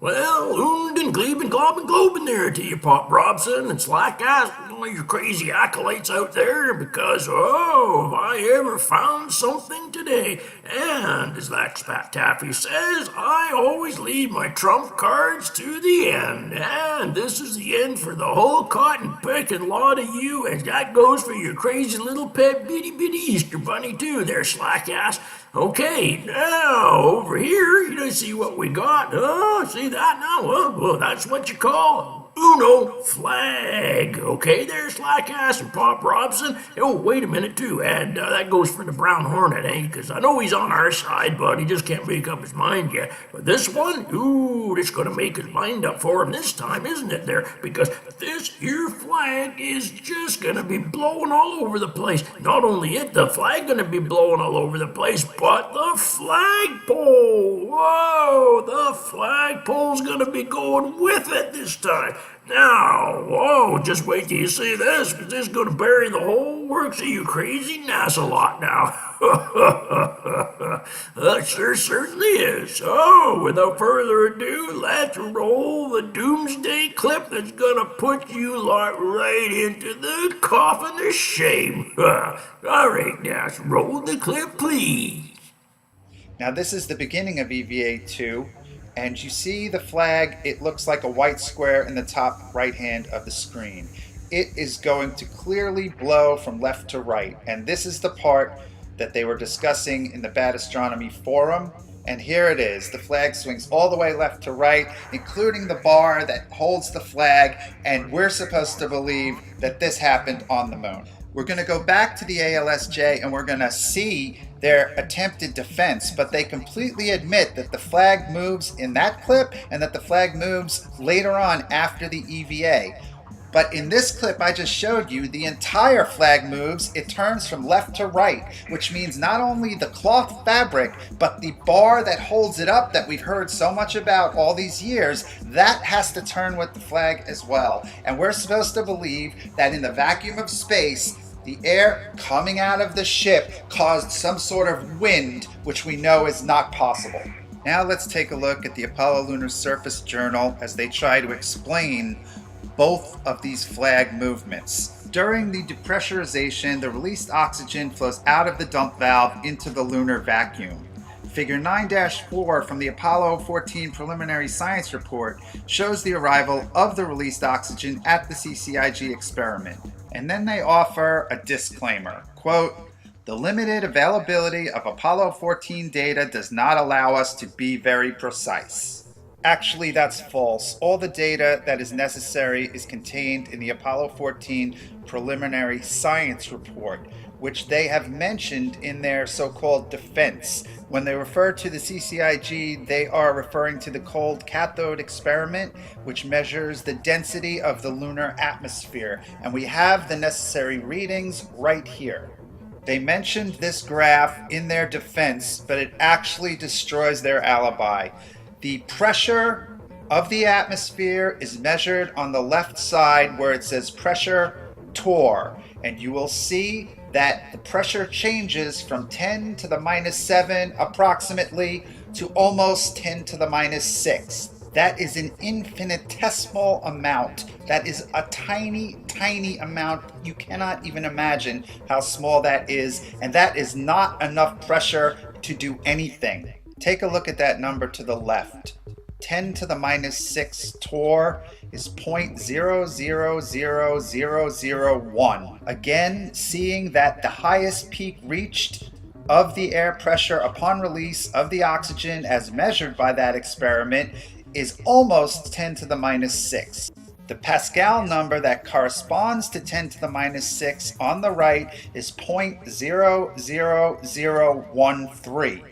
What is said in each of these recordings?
Well, und gleben, globbin, globin there to you, Pop Robson. It's like all your crazy acolytes out there because, have I ever found something today? And as that Spat Taffy says, I always leave my trump cards to the end. And this is the end for the whole cotton picking lot of you, and that goes for your crazy little pet bitty bitty Easter bunny too, there, slack ass. Okay, now over here, you see what we got? Oh, see that now? Well, that's what you call Uno flag. Okay, there's Slack Ass and Pop Robson. Oh, wait a minute, too. And that goes for the Brown Hornet, eh? Because I know he's on our side, but he just can't make up his mind yet. But this one, this gonna make his mind up for him this time, isn't it there? Because this here flag is just gonna be blowing all over the place. Not only the flag gonna be blowing all over the place, but the flagpole. Whoa, the flagpole's gonna be going with it this time. Now, just wait till you see this, because this is going to bury the whole works of you crazy NASA lot now. That sure certainly is. So, without further ado, let's roll the doomsday clip that's going to put you lot right into the coffin of shame. All right, now, roll the clip, please. Now this is the beginning of EVA 2, and you see the flag. It looks like a white square in the top right hand of the screen. It is going to clearly blow from left to right, and this is the part that they were discussing in the Bad Astronomy forum. And here it is. The flag swings all the way left to right, including the bar that holds the flag, and we're supposed to believe that this happened on the moon. We're going to go back to the ALSJ and we're going to see their attempted defense, but they completely admit that the flag moves in that clip and that the flag moves later on after the EVA. But in this clip I just showed you, the entire flag moves. It turns from left to right, which means not only the cloth fabric, but the bar that holds it up that we've heard so much about all these years, that has to turn with the flag as well. And we're supposed to believe that in the vacuum of space, the air coming out of the ship caused some sort of wind, which we know is not possible. Now let's take a look at the Apollo Lunar Surface Journal as they try to explain both of these flag movements. During the depressurization, the released oxygen flows out of the dump valve into the lunar vacuum. Figure 9-4 from the Apollo 14 preliminary science report shows the arrival of the released oxygen at the CCIG experiment. And then they offer a disclaimer, quote, "The limited availability of Apollo 14 data does not allow us to be very precise." Actually, that's false. All the data that is necessary is contained in the Apollo 14 preliminary science report, which they have mentioned in their so-called defense. When they refer to the CCIG, they are referring to the cold cathode experiment, which measures the density of the lunar atmosphere. And we have the necessary readings right here. They mentioned this graph in their defense, but it actually destroys their alibi. The pressure of the atmosphere is measured on the left side where it says pressure torr, and you will see that the pressure changes from 10 to the minus 7 approximately to almost 10 to the minus 6. That is an infinitesimal amount. That is a tiny, tiny amount. You cannot even imagine how small that is, and that is not enough pressure to do anything. Take a look at that number to the left. 10 to the minus 6 torr is 0.000001. Again, seeing that the highest peak reached of the air pressure upon release of the oxygen as measured by that experiment is almost 10 to the minus 6. The Pascal number that corresponds to 10 to the minus 6 on the right is 0.00013.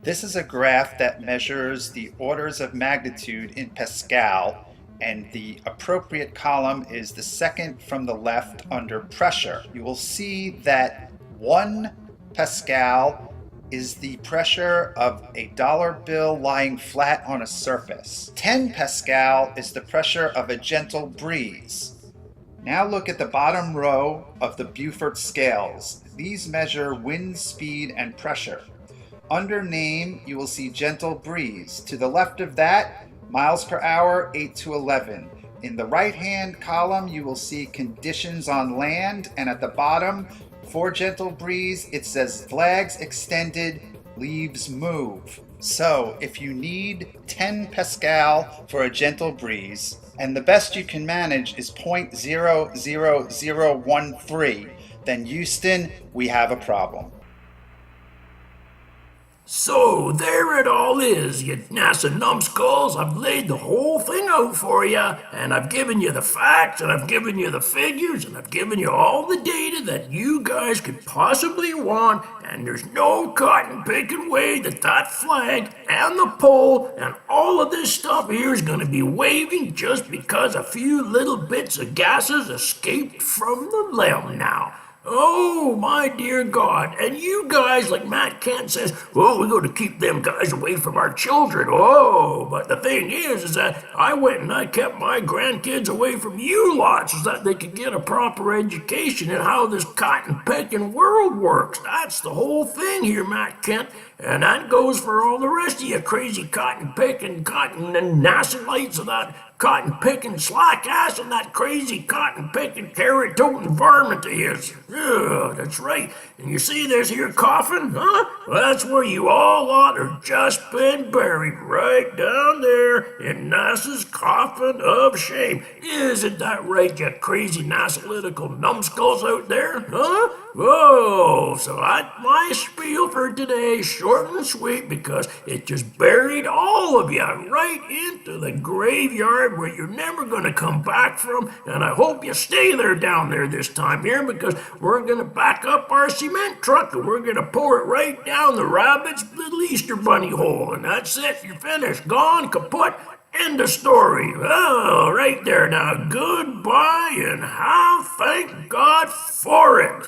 This is a graph that measures the orders of magnitude in Pascal, and the appropriate column is the second from the left under pressure. You will see that 1 Pascal is the pressure of a dollar bill lying flat on a surface. 10 Pascal is the pressure of a gentle breeze. Now look at the bottom row of the Beaufort scales. These measure wind speed and pressure. Under name, you will see gentle breeze. To the left of that, Miles per hour, 8 to 11. In the right-hand column, you will see conditions on land, and at the bottom, for gentle breeze, it says flags extended, leaves move. So, if you need 10 Pascal for a gentle breeze, and the best you can manage is 0.00013, then Houston, we have a problem. So there it all is, you NASA numbskulls. I've laid the whole thing out for you, and I've given you the facts, and I've given you the figures, and I've given you all the data that you guys could possibly want, and there's no cotton picking way that that flag and the pole and all of this stuff here is going to be waving just because a few little bits of gases escaped from the limb now. Oh, my dear God. And you guys, like Matt Kent says, oh, we're going to keep them guys away from our children. Oh, but the thing is that I went and I kept my grandkids away from you lots so that they could get a proper education in how this cotton picking world works. That's the whole thing here, Matt Kent. And that goes for all the rest of you crazy cotton picking, cotton and nasalites and that cotton picking slack ass and that crazy cotton picking carrot toting varmint of his. Yeah, that's right. And you see this here coffin, huh? Well, that's where you all ought to just been buried, right down there in NASA's coffin of shame. Isn't that right, you crazy nasalitical numbskulls out there, huh? Whoa, so that's my spiel for today, short and sweet, because it just buried all of you right into the graveyard where you're never going to come back from, and I hope you stay there down there this time here, because we're going to back up our cement truck, and we're going to pour it right down the rabbit's little Easter bunny hole, and that's it, you're finished, gone, kaput. End of story. Oh, right there now. Goodbye and have thank God for it.